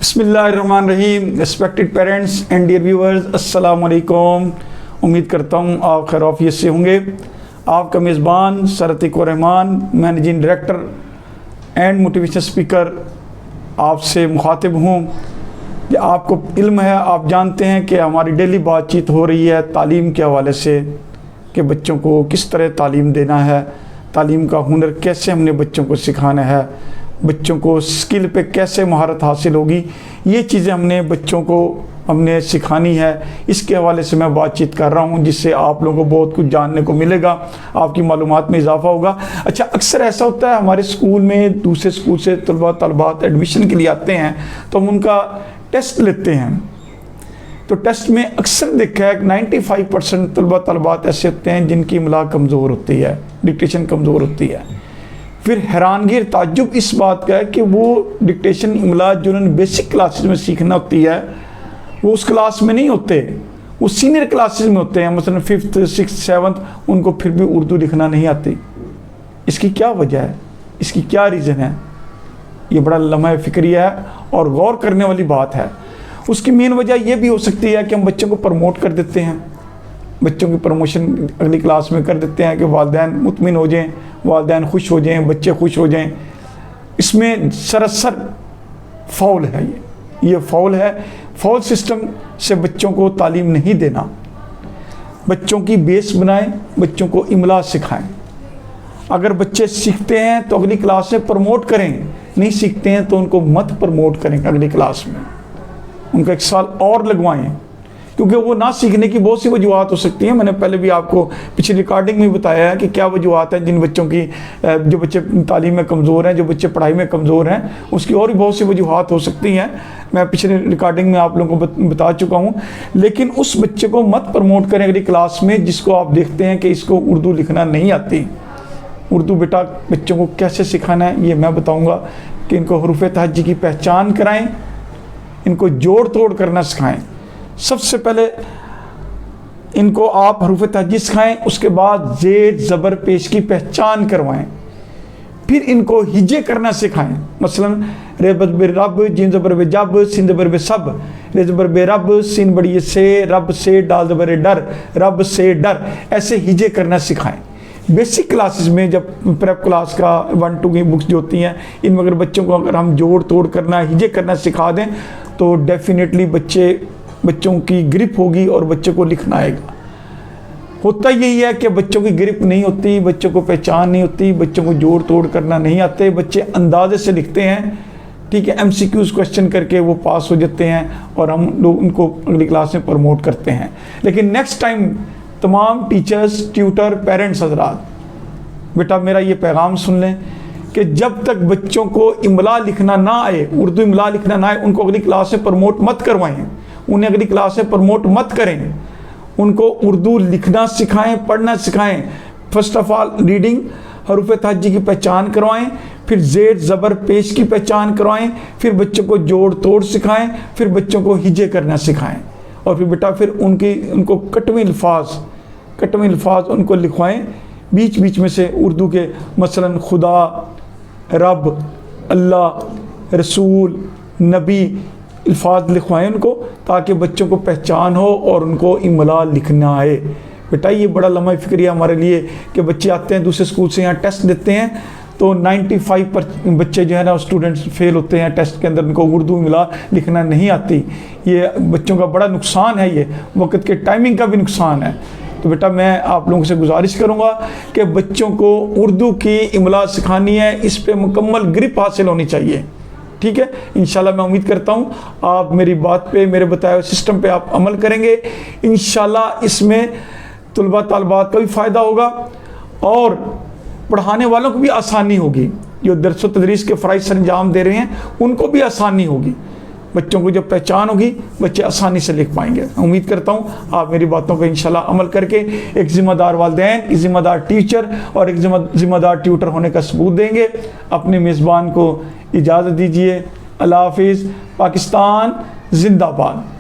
بسم اللہ الرحمن الرحیم. Respected parents and dear viewers, السلام علیکم. امید کرتا ہوں آپ خیر عافیت سے ہوں گے. آپ کا میزبان sir Atiq Ur-Rahman, managing director and motivational speaker آپ سے مخاطب ہوں. کہ آپ کو علم ہے، آپ جانتے ہیں کہ ہماری ڈیلی بات چیت ہو رہی ہے تعلیم کے حوالے سے، کہ بچوں کو کس طرح تعلیم دینا ہے، تعلیم کا ہنر کیسے ہم نے بچوں کو سکھانا ہے، بچوں کو اسکل پہ کیسے مہارت حاصل ہوگی. یہ چیزیں ہم نے بچوں کو سکھانی ہے. اس کے حوالے سے میں بات چیت کر رہا ہوں، جس سے آپ لوگوں کو بہت کچھ جاننے کو ملے گا، آپ کی معلومات میں اضافہ ہوگا. اچھا، اکثر ایسا ہوتا ہے ہمارے اسکول میں دوسرے اسکول سے طلبات ایڈمیشن کے لیے آتے ہیں تو ہم ان کا ٹیسٹ لیتے ہیں. تو ٹیسٹ میں اکثر دیکھا ہے کہ 95% طلبات ایسے ہوتے ہیں جن کی املا کمزور ہوتی ہے، ڈکٹیشن کمزور ہوتی ہے. پھر حیرانگی اور تعجب اس بات کا ہے کہ وہ ڈکٹیشن املا جو انہوں نے بیسک کلاسز میں سیکھنا ہوتی ہے وہ اس کلاس میں نہیں ہوتے، وہ سینئر کلاسز میں ہوتے ہیں. مثلا 5th 6th 7th ان کو پھر بھی اردو لکھنا نہیں آتی. اس کی کیا وجہ ہے؟ اس کی کیا ریزن ہے؟ یہ بڑا لمحہ فکریہ ہے اور غور کرنے والی بات ہے. اس کی مین وجہ یہ بھی ہو سکتی ہے کہ ہم بچوں کو پروموٹ کر دیتے ہیں، بچوں کی پروموشن اگلی کلاس میں کر دیتے ہیں کہ والدین مطمئن ہو جائیں، والدین خوش ہو جائیں، بچے خوش ہو جائیں. اس میں سراسر فاول ہے. یہ فاول ہے. فاول سسٹم سے بچوں کو تعلیم نہیں دینا. بچوں کی بیس بنائیں، بچوں کو املا سکھائیں. اگر بچے سیکھتے ہیں تو اگلی کلاس میں پروموٹ کریں، نہیں سیکھتے ہیں تو ان کو مت پروموٹ کریں اگلی کلاس میں. ان کا 1 سال اور لگوائیں، کیونکہ وہ نہ سیکھنے کی بہت سی وجوہات ہو سکتی ہیں. میں نے پہلے بھی آپ کو پچھلی ریکارڈنگ میں بتایا ہے کہ کیا وجوہات ہیں جن بچوں کی، جو بچے تعلیم میں کمزور ہیں، جو بچے پڑھائی میں کمزور ہیں، اس کی اور بھی بہت سی وجوہات ہو سکتی ہیں. میں پچھلی ریکارڈنگ میں آپ لوگوں کو بتا چکا ہوں. لیکن اس بچے کو مت پروموٹ کریں اگلی کلاس میں جس کو آپ دیکھتے ہیں کہ اس کو اردو لکھنا نہیں آتی. اردو بیٹا بچوں کو کیسے سکھانا ہے یہ میں بتاؤں گا. کہ ان کو حروف تہجی کی پہچان کرائیں، ان کو جوڑ توڑ کرنا سکھائیں. سب سے پہلے ان کو آپ حروف تہجی سکھائیں، اس کے بعد زیر زبر پیش کی پہچان کروائیں. پھر ان کو ہجے کرنا سکھائیں. مثلا رے بے رب، جیم زبر بے جب، سین زبر بے سب، رے زبر بے رب، سین بڑی سے، رب سے، ڈال زبر ڈر، رب سے ڈر. ایسے ہجے کرنا سکھائیں. بیسک کلاسز میں جب پریپ کلاس کا 1 2 کی بکس جو ہوتی ہیں، ان میں اگر بچوں کو اگر ہم جوڑ توڑ کرنا، ہجے کرنا سکھا دیں تو ڈیفینیٹلی بچوں کی گرپ ہوگی اور بچوں کو لکھنا آئے گا. ہوتا یہی ہے کہ بچوں کی گرپ نہیں ہوتی، بچوں کو پہچان نہیں ہوتی، بچوں کو جوڑ توڑ کرنا نہیں آتے، بچے اندازے سے لکھتے ہیں. ٹھیک ہے، MCQs کوشچن کر کے وہ پاس ہو جاتے ہیں اور ہم لوگ ان کو اگلی کلاس میں پروموٹ کرتے ہیں. لیکن نیکسٹ ٹائم تمام ٹیچرز، ٹیوٹر، پیرنٹس حضرات، بیٹا میرا یہ پیغام سن لیں کہ جب تک بچوں کو املا لکھنا نہ آئے، اردو املا لکھنا نہ آئے، ان کو اگلی کلاس سے پروموٹ مت کروائیں، انہیں اگلی کلاس سے پروموٹ مت کریں. ان کو اردو لکھنا سکھائیں، پڑھنا سکھائیں. فرسٹ آف آل ریڈنگ، حروف تہجی کی پہچان کروائیں، پھر زیر زبر پیش کی پہچان کروائیں، پھر بچوں کو جوڑ توڑ سکھائیں، پھر بچوں کو ہجے کرنا سکھائیں. اور پھر بیٹا پھر ان کو کٹویں الفاظ ان کو لکھوائیں بیچ بیچ میں سے اردو کے. مثلا خدا، رب، اللہ، رسول، نبی الفاظ لکھوائیں ان کو، تاکہ بچوں کو پہچان ہو اور ان کو املا لکھنا آئے. بیٹا یہ بڑا لمحہ فکریہ ہمارے لیے کہ بچے آتے ہیں دوسرے اسکول سے، یہاں ٹیسٹ دیتے ہیں تو 95% بچے جو ہے نا اسٹوڈنٹس فیل ہوتے ہیں ٹیسٹ کے اندر. ان کو اردو املا لکھنا نہیں آتی. یہ بچوں کا بڑا نقصان ہے، یہ وقت کے ٹائمنگ کا بھی نقصان ہے. تو بیٹا میں آپ لوگوں سے گزارش کروں گا کہ بچوں کو اردو کی املا سکھانی ہے، اس پہ مکمل گرپ حاصل ہونی چاہیے. ٹھیک ہے، انشاءاللہ میں امید کرتا ہوں آپ میری بات پہ، میرے بتائے ہوئے سسٹم پہ آپ عمل کریں گے. انشاءاللہ اس میں طلباء طالبات کا بھی فائدہ ہوگا اور پڑھانے والوں کو بھی آسانی ہوگی. جو درس و تدریس کے فرائض سر انجام دے رہے ہیں ان کو بھی آسانی ہوگی. بچوں کو جب پہچان ہوگی بچے آسانی سے لکھ پائیں گے. امید کرتا ہوں آپ میری باتوں پہ انشاءاللہ عمل کر کے ایک ذمہ دار والدین، ایک ذمہ دار ٹیچر اور ایک ذمہ دار ٹیوٹر ہونے کا ثبوت دیں گے. اپنے میزبان کو اجازت دیجیے. اللہ حافظ. پاکستان زندہ باد.